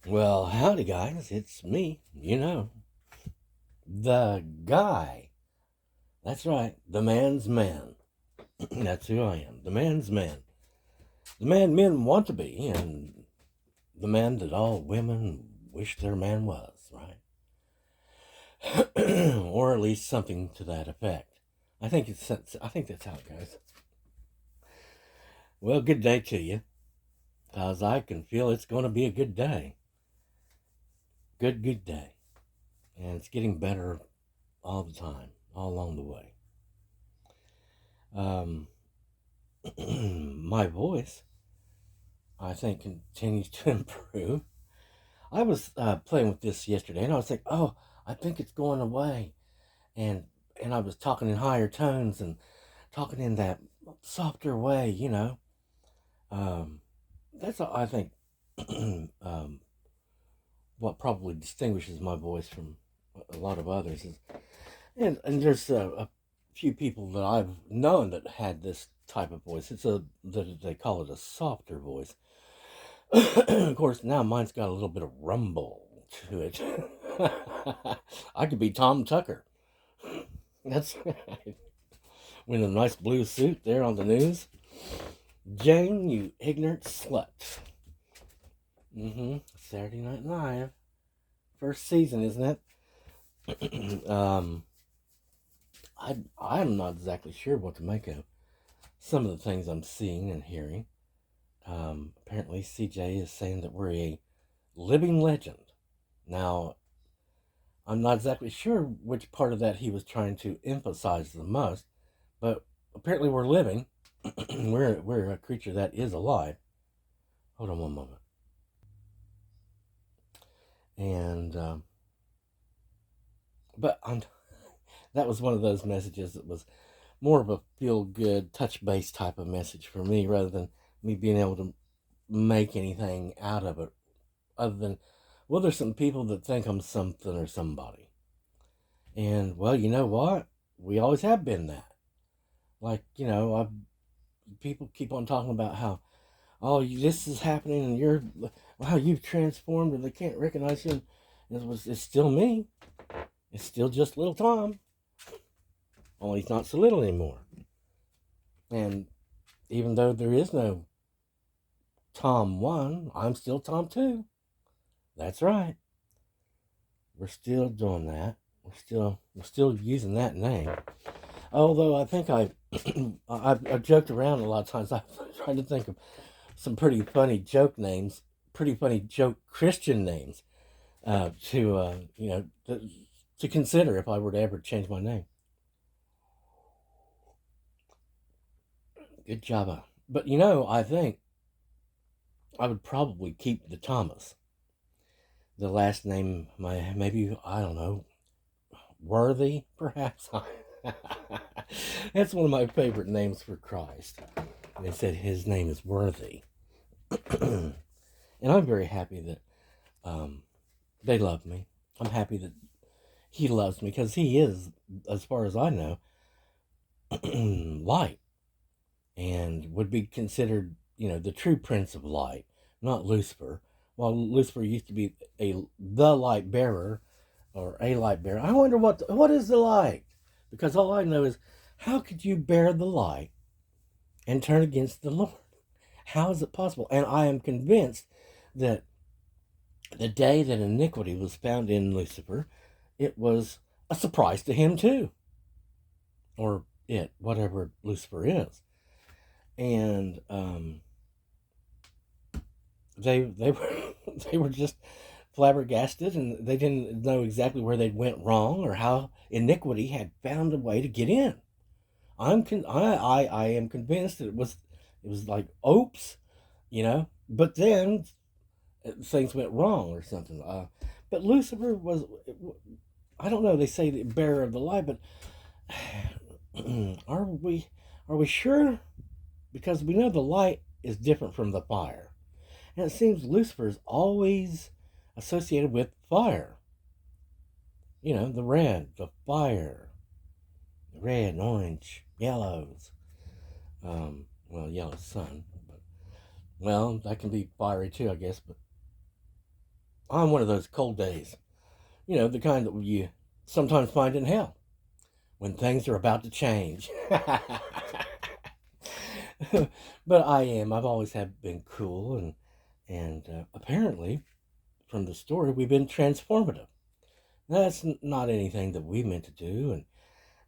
Well, howdy, guys. It's me, the guy. That's right, the man's man. That's who I am, the man's man. The man men want to be, and the man that all women wish their man was, right? Or at least something to that effect. I think that's how it goes. Well, good day to you, cause I can feel it's going to be a good day. Good day, and it's getting better all the time, all along the way. Um, my voice, I think, continues to improve. I was playing with this yesterday, and I was like, "Oh, I think it's going away," and I was talking in higher tones and talking in that softer way. Um, that's I think what probably distinguishes my voice from a lot of others is, and there's a few people that I've known that had this type of voice. It's a that they call it a softer voice. Of course, now mine's got a little bit of rumble to it. I could be Tom Tucker. That's right. With a nice blue suit there on the news. Jane, you ignorant slut. Saturday Night Live. First season, isn't it? I'm not exactly sure what to make of some of the things I'm seeing and hearing. Apparently, CJ is saying that we're a living legend. Now, I'm not exactly sure which part of that he was trying to emphasize the most, but apparently we're living. we're a creature that is alive. Hold on one moment. And but that was one of those messages that was more of a feel good, touch base type of message for me, rather than me being able to make anything out of it. Other than, well, there's some people that think I'm something or somebody, and well, you know what? We always have been that. Like, people keep on talking about how, oh, this is happening and you're, wow, you've transformed and they can't recognize you. And it's still me. It's still just little Tom. Only he's not so little anymore. And even though there is no Tom 1, I'm still Tom 2. That's right. We're still doing that. We're still using that name. Although I think I've joked around a lot of times. I've tried to think of some pretty funny joke names, pretty funny joke Christian names to consider if I were to ever change my name. Good job. But I think I would probably keep the Thomas. The last name, maybe, I don't know, Worthy, perhaps. That's one of my favorite names for Christ. They said his name is Worthy. And I'm very happy that they love me. I'm happy that he loves me because he is, as far as I know, light and would be considered, the true prince of light, not Lucifer. While Lucifer used to be the light bearer or a light bearer, I wonder what is the light? Because all I know is, how could you bear the light and turn against the Lord? How is it possible? And I am convinced that the day that iniquity was found in Lucifer, it was a surprise to him too, or whatever Lucifer is. And they were they were just flabbergasted, and they didn't know exactly where they went wrong or how iniquity had found a way to get in. I am convinced that it was like, oops, but then things went wrong or something. But Lucifer was, I don't know. They say the bearer of the light, but are we sure? Because we know the light is different from the fire. And it seems Lucifer is always associated with fire. The red, the fire, the red and orange, yellows. Well, yellow sun. But, well, that can be fiery too, I guess. But on one of those cold days, the kind that you sometimes find in hell when things are about to change. But I've always have been cool, and apparently from the story we've been transformative. That's not anything that we meant to do,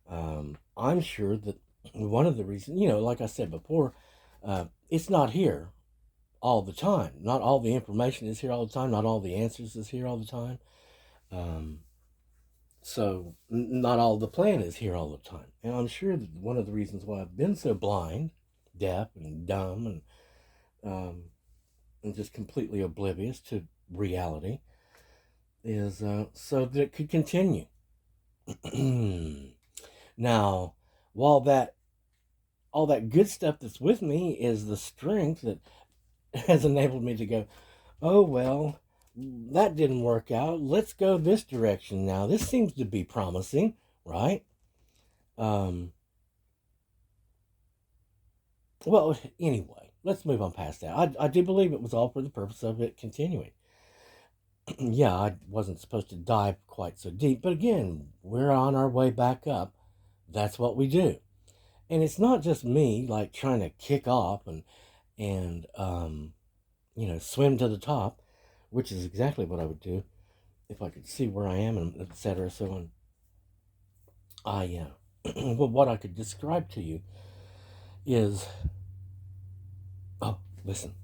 and I'm sure that one of the reasons, like I said before, it's not here all the time. Not all the information is here all the time. Not all the answers is here all the time. Um, so not all the plan is here all the time. And I'm sure that one of the reasons why I've been so blind, deaf, and dumb, and just completely oblivious to reality is so that it could continue. Now, while all that good stuff that's with me is the strength that has enabled me to go, oh, well, that didn't work out. Let's go this direction now. This seems to be promising, right? Well, anyway, let's move on past that. I do believe it was all for the purpose of it continuing. Yeah, I wasn't supposed to dive quite so deep, but again, we're on our way back up. That's what we do. And it's not just me like trying to kick off and swim to the top, which is exactly what I would do if I could see where I am, and etc. So on. Well, what I could describe to you is, oh, listen.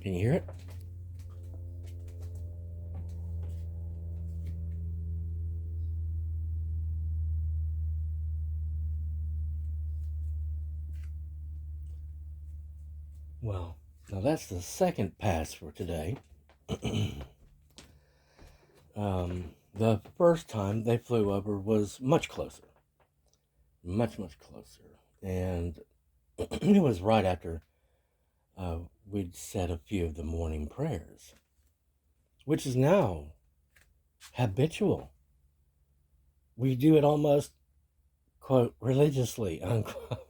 Can you hear it? Well, now that's the second pass for today. The first time they flew over was much closer. Much, much closer. And it was right after we'd said a few of the morning prayers, which is now habitual. We do it almost, quote, religiously, unquote.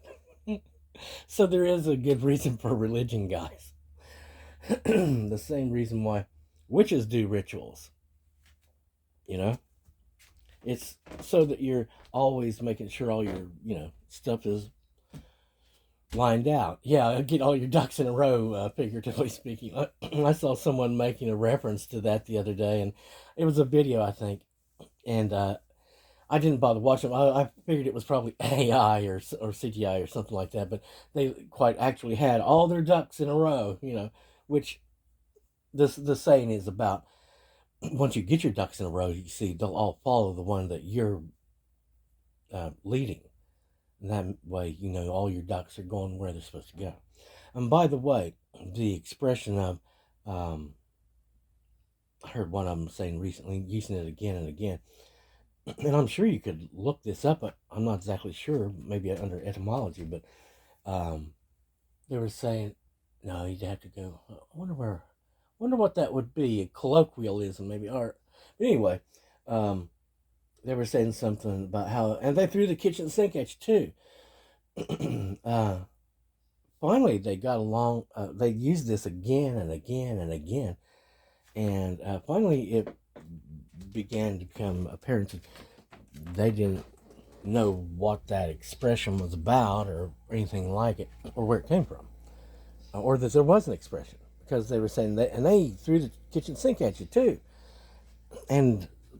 So there is a good reason for religion, guys. The same reason why witches do rituals. It's so that you're always making sure all your, stuff is lined out. Yeah, get all your ducks in a row, figuratively speaking. I saw someone making a reference to that the other day, and it was a video, I think. And I didn't bother watching it. I figured it was probably AI or CGI or something like that, but they quite actually had all their ducks in a row, which the saying is about, once you get your ducks in a row, you see they'll all follow the one that you're leading. And that way, all your ducks are going where they're supposed to go. And by the way, the expression of, I heard one of them saying recently, using it again and again, and I'm sure you could look this up, but I'm not exactly sure, maybe under etymology, but they were saying, no, you'd have to go, I wonder what that would be, a colloquialism maybe, but anyway, they were saying something about how, and they threw the kitchen sink at you too. Finally, they got along, they used this again and again and again, and finally it began to become apparent that they didn't know what that expression was about or anything like it, or where it came from, or that there was an expression, because they were saying that, and they threw the kitchen sink at you too.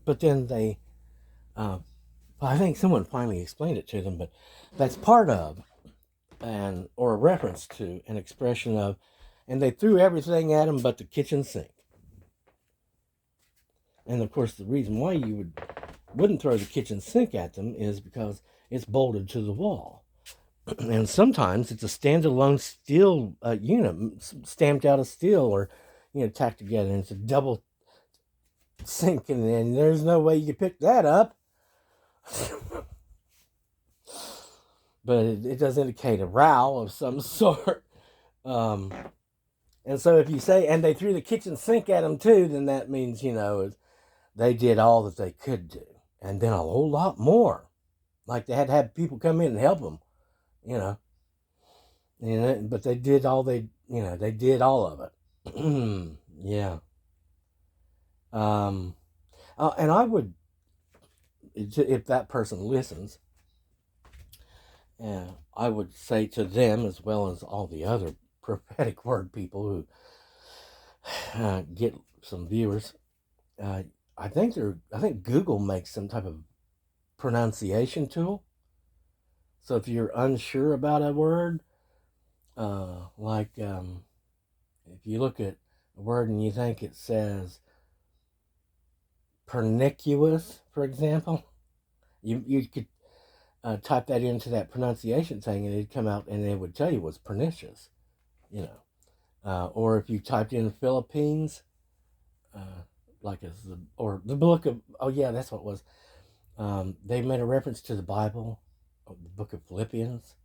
But then they, I think someone finally explained it to them, but that's part of, or a reference to an expression of, and they threw everything at them but the kitchen sink. And of course, the reason why you wouldn't throw the kitchen sink at them is because it's bolted to the wall. And sometimes it's a standalone steel unit, stamped out of steel, or tacked together, and it's a double sink, and there's no way you can pick that up. But it does indicate a row of some sort. And so if you say, and they threw the kitchen sink at them too, then that means, they did all that they could do, and then a whole lot more. Like they had to have people come in and help them, but they did all they did all of it. Yeah. Um, and I would, if that person listens, I would say to them, as well as all the other prophetic word people who get some viewers, uh, I think Google makes some type of pronunciation tool. So if you're unsure about a word, like if you look at a word and you think it says pernicious, for example, you could type that into that pronunciation thing, and it'd come out, and it would tell you it was pernicious, you know. Or if you typed in Philippines, uh, like as the or the book of that's what it was. They made a reference to the Bible, the book of Philippians,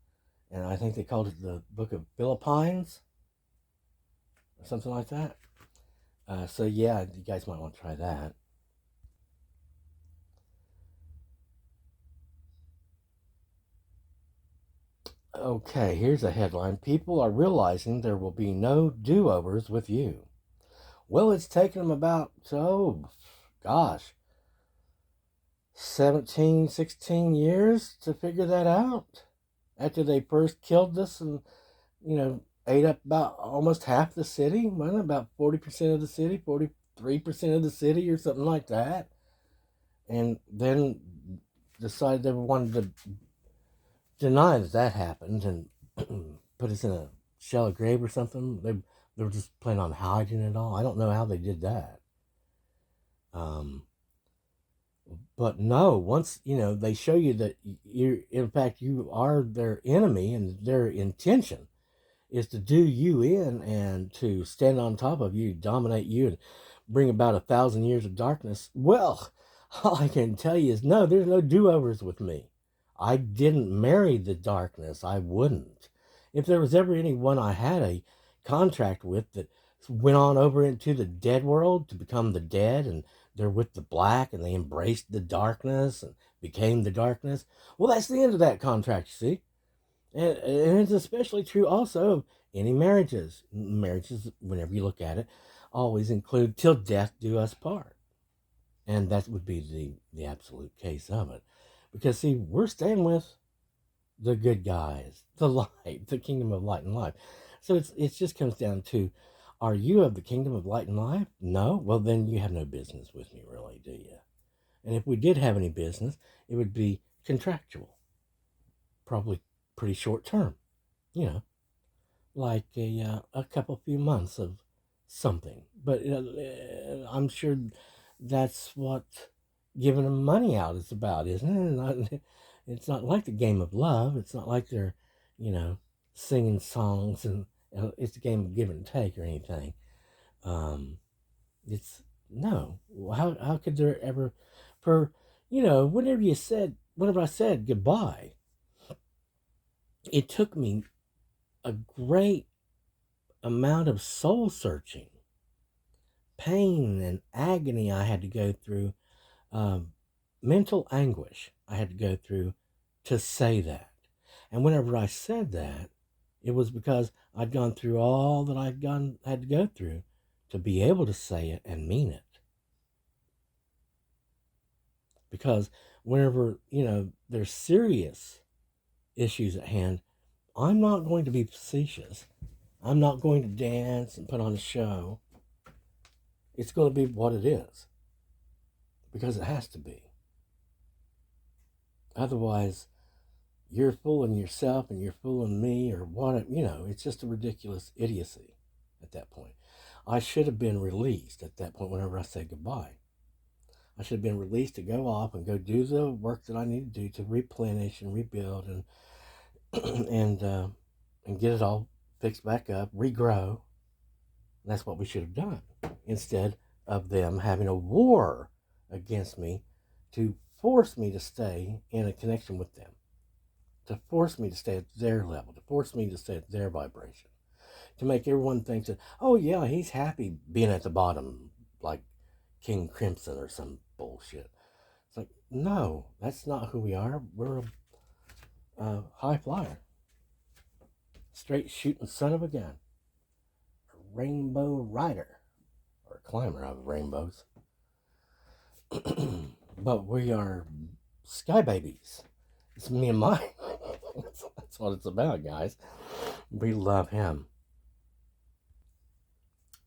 and I think they called it the book of Philippines or something like that. So yeah, you guys might want to try that. Okay, here's a headline. People are realizing there will be no do-overs with you. Well, it's taken them about, gosh, 17, 16 years to figure that out. After they first killed us and, ate up about almost half the city, well, about 40% of the city, 43% of the city, or something like that. And then decided they wanted to deny that that happened and put us in a shallow grave or something. They were just planning on hiding it all. I don't know how they did that. Um, but no, once they show you that in fact, you are their enemy, and their intention is to do you in and to stand on top of you, dominate you, and bring about 1,000 years of darkness. Well, all I can tell you is no, there's no do-overs with me. I didn't marry the darkness. I wouldn't. If there was ever anyone I had a contract with that went on over into the dead world to become the dead, and they're with the black and they embraced the darkness and became the darkness, well, that's the end of that contract, you see. And it's especially true also of any marriages. Marriages, whenever you look at it, always include till death do us part. And that would be the absolute case of it. Because, see, we're staying with the good guys, the light, the kingdom of light and life. So it just comes down to, are you of the kingdom of light and life? No? Well, then you have no business with me, really, do you? And if we did have any business, it would be contractual, probably pretty short term, you know, like a couple few months of something. But I'm sure that's what giving them money out is about, isn't it? It's not like the game of love. It's not like they're, you know, singing songs and it's a game of give and take or anything. Um, it's no. How could there ever, for whenever I said goodbye, it took me a great amount of soul searching, pain and agony I had to go through, um, mental anguish I had to go through to say that. And whenever I said that, it was because I'd gone through all that had to go through to be able to say it and mean it. Because whenever, there's serious issues at hand, I'm not going to be facetious. I'm not going to dance and put on a show. It's going to be what it is because it has to be. Otherwise, you're fooling yourself and you're fooling me, or what, it's just a ridiculous idiocy at that point. I should have been released at that point whenever I said goodbye. I should have been released to go off and go do the work that I need to do to replenish and rebuild and and get it all fixed back up, regrow. That's what we should have done instead of them having a war against me to force me to stay in a connection with them, to force me to stay at their level, to force me to stay at their vibration, to make everyone think that, oh yeah, he's happy being at the bottom, like King Crimson or some bullshit. It's like, no, that's not who we are. We're a high flyer, straight shooting son of a gun, rainbow rider or climber of rainbows. But we are sky babies. It's me and mine. That's what it's about, guys. We love him.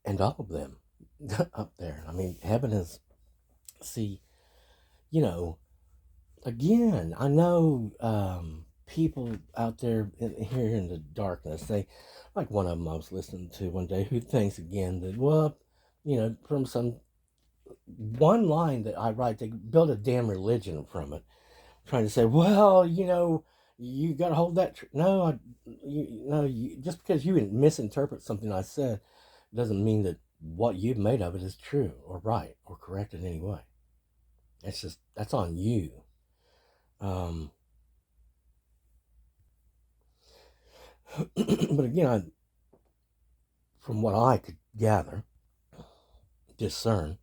And all of them up there. I mean, heaven is, see, you know, again, I know people out there here in the darkness, they, like one of them I was listening to one day, who thinks again that, well, from some one line that I write, they build a damn religion from it, trying to say, well, you got to hold that. No, just because you misinterpret something I said doesn't mean that what you've made of it is true or right or correct in any way. That's on you. But again, from what I could gather, discern,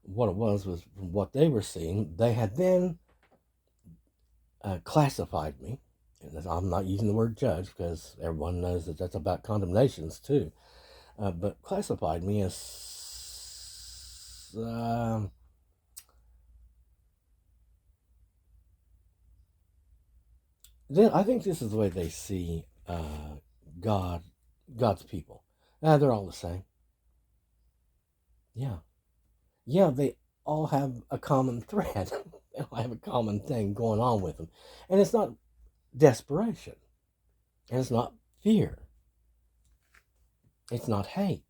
what it was from what they were seeing, they had then classified me. And I'm not using the word judge because everyone knows that that's about condemnations too. But classified me as then I think this is the way they see God's people. They're all the same. Yeah, they all have a common thread. They all have a common thing going on with them, and it's not desperation, and it's not fear. It's not hate.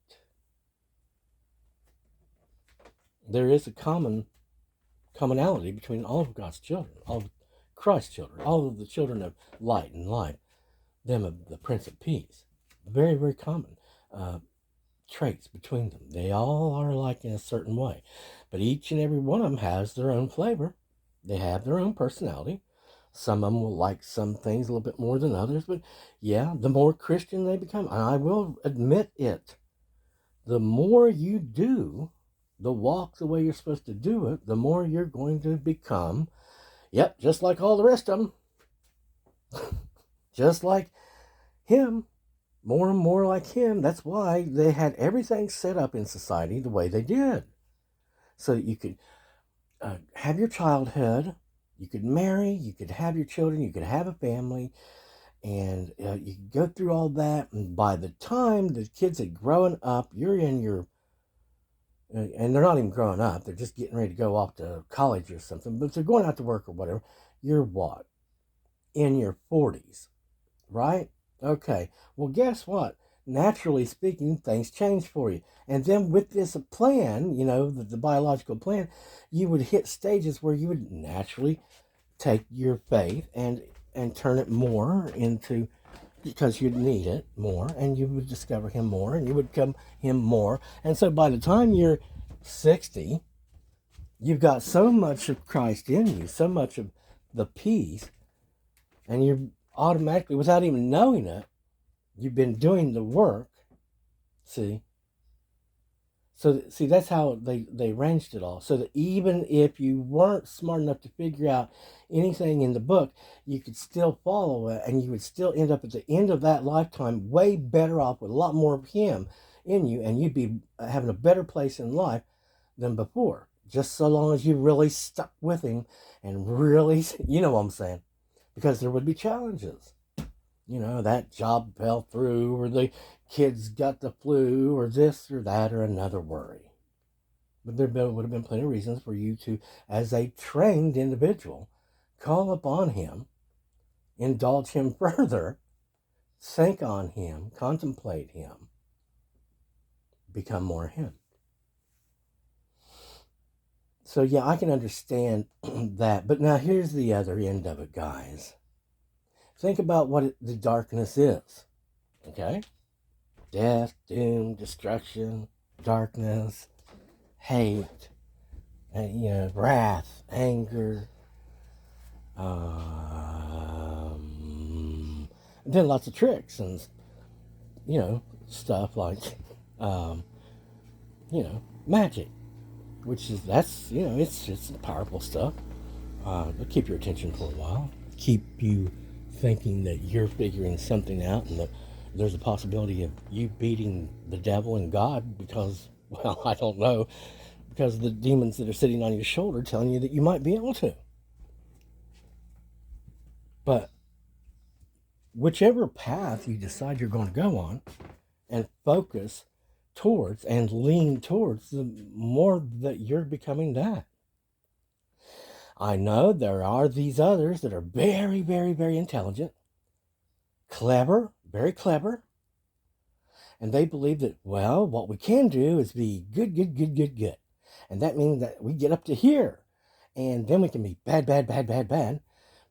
There is a commonality between all of God's children, all of Christ's children, all of the children of light and life, them of the Prince of Peace. Very, very common traits between them. They all are alike in a certain way, but each and every one of them has their own flavor. They have their own personality. Some of them will like some things a little bit more than others, but yeah, the more Christian they become, and I will admit it, the more you do the walk the way you're supposed to do it, the more you're going to become, just like all the rest of them, just like him, more and more like him. That's why they had everything set up in society the way they did, so that you could have your childhood, you could marry, you could have your children, you could have a family, and you could go through all that, and by the time the kids had grown up, you're in your and they're not even growing up, they're just getting ready to go off to college or something, but if they're going out to work or whatever, you're what? In your 40s, right? Okay, well, guess what? Naturally speaking, things change for you. And then with this plan, the biological plan, you would hit stages where you would naturally take your faith and turn it more into, because you'd need it more, and you would discover him more, and you would become him more. And so by the time you're 60, you've got so much of Christ in you, so much of the peace, and you're automatically, without even knowing it, you've been doing the work. See, that's how they arranged it all, so that even if you weren't smart enough to figure out anything in the book, you could still follow it, and you would still end up at the end of that lifetime way better off with a lot more of him in you, and you'd be having a better place in life than before, just so long as you really stuck with him and really, you know what I'm saying, because there would be challenges. That job fell through, or the kids got the flu, or this or that or another worry. But there would have been plenty of reasons for you to, as a trained individual, call upon him, indulge him further, think on him, contemplate him, become more him. So yeah, I can understand that. But now here's the other end of it, guys. Think about what the darkness is, okay? Death, doom, destruction, darkness, hate, wrath, anger, and then lots of tricks and, stuff like, magic, which is, it's powerful stuff. It'll keep your attention for a while, keep you thinking that you're figuring something out and that there's a possibility of you beating the devil and God because, well, I don't know, because of the demons that are sitting on your shoulder telling you that you might be able to. But whichever path you decide you're going to go on and focus towards and lean towards, the more that you're becoming that. I know there are these others that are very, very, very intelligent, clever, very clever, and they believe that, well, what we can do is be good, good, good, good, good. And that means that we get up to here, and then we can be bad, bad, bad, bad, bad.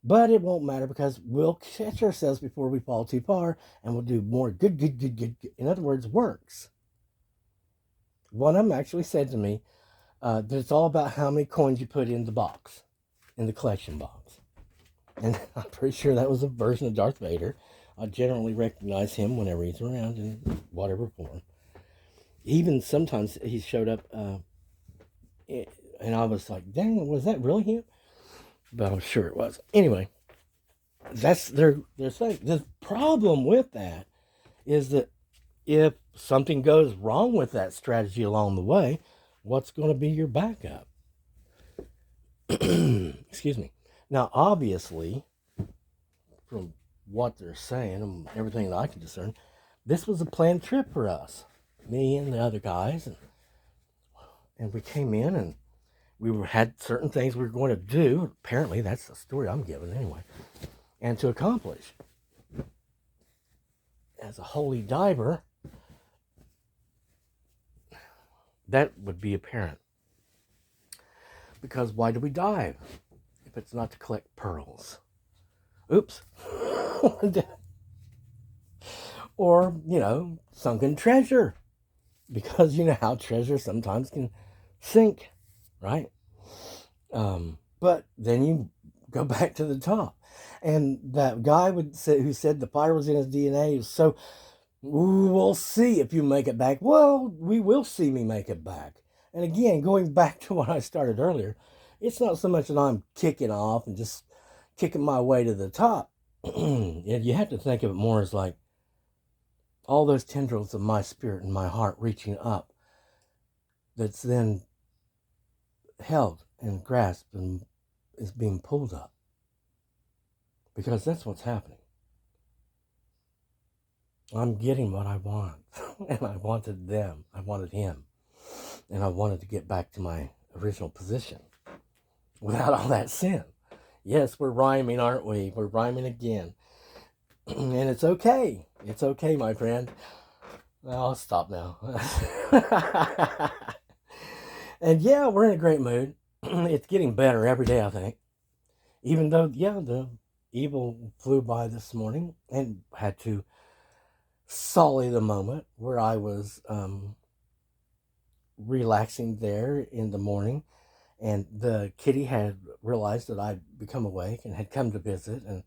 But it won't matter because we'll catch ourselves before we fall too far, and we'll do more good, good, good, good, good. In other words, works. One of them actually said to me that it's all about how many coins you put in the box, in the collection box. And I'm pretty sure that was a version of Darth Vader. I generally recognize him whenever he's around in whatever form. Even sometimes he showed up, and I was like, dang, was that really him? But I'm sure it was. Anyway, that's their thing. The problem with that is that if something goes wrong with that strategy along the way, what's going to be your backup? Excuse me. Now, obviously, from what they're saying and everything that I can discern, this was a planned trip for us, me and the other guys, and we came in and had certain things we were going to do. Apparently, that's the story I'm giving anyway, and to accomplish. As a holy diver, that would be apparent. Because why do we dive if it's not to collect pearls? Oops. Or, sunken treasure. Because you know how treasure sometimes can sink, right? But then you go back to the top. And that guy who said the fire was in his DNA, so we'll see if you make it back. Well, we will see me make it back. And again, going back to what I started earlier, it's not so much that I'm kicking off and just kicking my way to the top. You have to think of it more as like all those tendrils of my spirit and my heart reaching up, that's then held and grasped and is being pulled up. Because that's what's happening. I'm getting what I want. And I wanted them. I wanted him. And I wanted to get back to my original position without all that sin. Yes, we're rhyming, aren't we? We're rhyming again. And it's okay. It's okay, my friend. I'll stop now. And yeah, we're in a great mood. It's getting better every day, I think. Even though, the evil flew by this morning and had to sully the moment where I was relaxing there in the morning, and the kitty had realized that I'd become awake and had come to visit and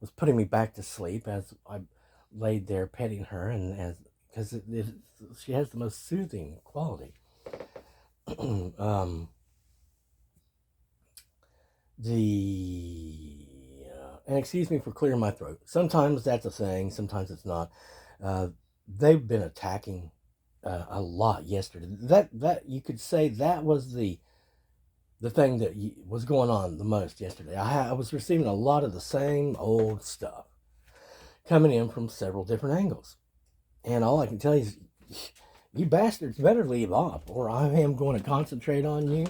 was putting me back to sleep as I laid there petting her, and because she has the most soothing quality. And excuse me for clearing my throat. Sometimes that's a thing, sometimes it's not. They've been attacking a lot yesterday. That you could say that was the thing that was going on the most yesterday. I was receiving a lot of the same old stuff coming in from several different angles. And all I can tell you is, you bastards better leave off, or I am going to concentrate on you,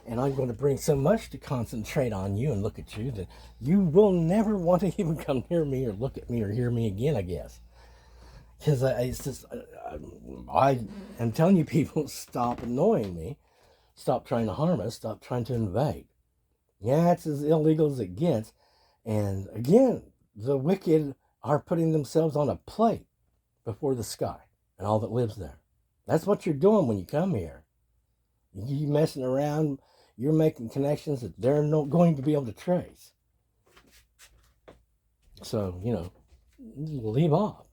and I'm going to bring so much to concentrate on you and look at you that you will never want to even come near me or look at me or hear me again, I guess. Because it's just, I am telling you, people, stop annoying me. Stop trying to harm us. Stop trying to invade. Yeah, it's as illegal as it gets. And again, the wicked are putting themselves on a plate before the sky and all that lives there. That's what you're doing when you come here. You messing around, you're making connections that they're not going to be able to trace. So, leave off.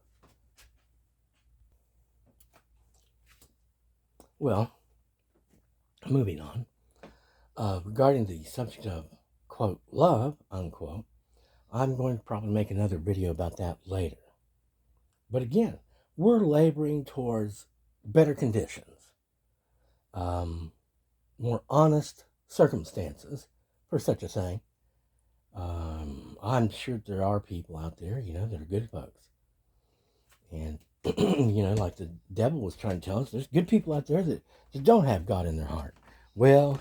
Well, moving on. Regarding the subject of, quote, love, unquote, I'm going to probably make another video about that later. But again, we're laboring towards better conditions, more honest circumstances for such a thing. I'm sure there are people out there, that are good folks. And, like the devil was trying to tell us, there's good people out there that just don't have God in their heart. Well,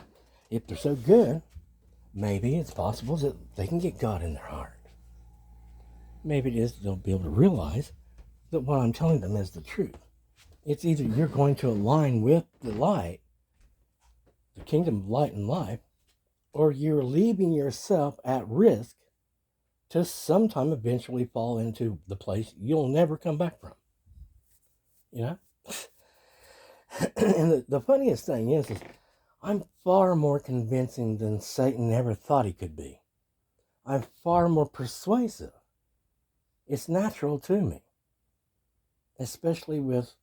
if they're so good, maybe it's possible that they can get God in their heart. Maybe it is they'll be able to realize that what I'm telling them is the truth. It's either you're going to align with the light, the kingdom of light and life, or you're leaving yourself at risk to sometime eventually fall into the place you'll never come back from. And the funniest thing is I'm far more convincing than Satan ever thought he could be. I'm far more persuasive. It's natural to me, especially with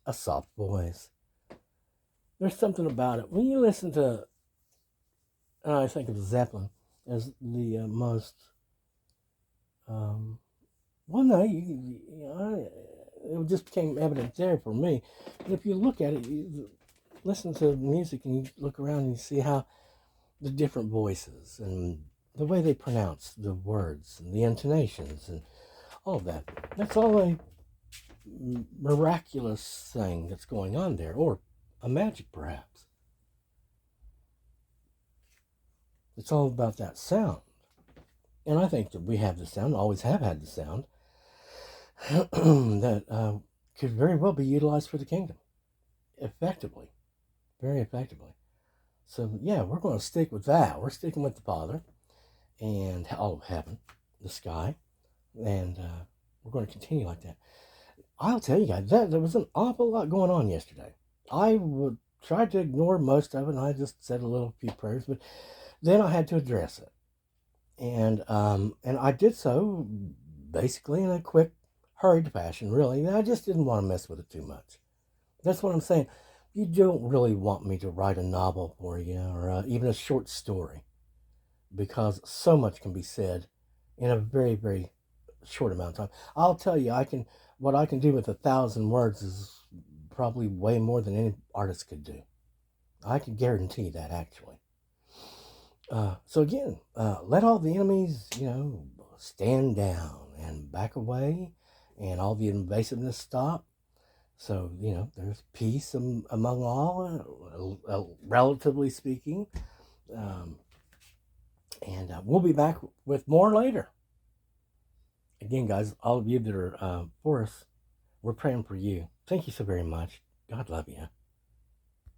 a soft voice. There's something about it. When you listen to, I think of Zeppelin as the most, it just became evident there for me. But if you look at it, you listen to music and you look around and you see how the different voices and the way they pronounce the words and the intonations and all of that. That's all a miraculous thing that's going on there, or a magic perhaps. It's all about that sound. And I think that we have the sound, always have had the sound, that could very well be utilized for the kingdom effectively, very effectively. So, yeah, we're going to stick with that. We're sticking with the Father and all of heaven, the sky, and we're going to continue like that. I'll tell you guys, there was an awful lot going on yesterday. I would try to ignore most of it, and I just said a little few prayers, but then I had to address it. And I did so basically in a quick, hurried fashion, really. I just didn't want to mess with it too much. That's what I'm saying. You don't really want me to write a novel for you, or even a short story, because so much can be said in a very, very short amount of time. I'll tell you, what I can do with 1,000 words is probably way more than any artist could do. I can guarantee that, actually. So again, let all the enemies, stand down and back away, and all the invasiveness stop. So, there's peace among all, relatively speaking. And we'll be back with more later. Again, guys, all of you that are for us, we're praying for you. Thank you so very much. God love you.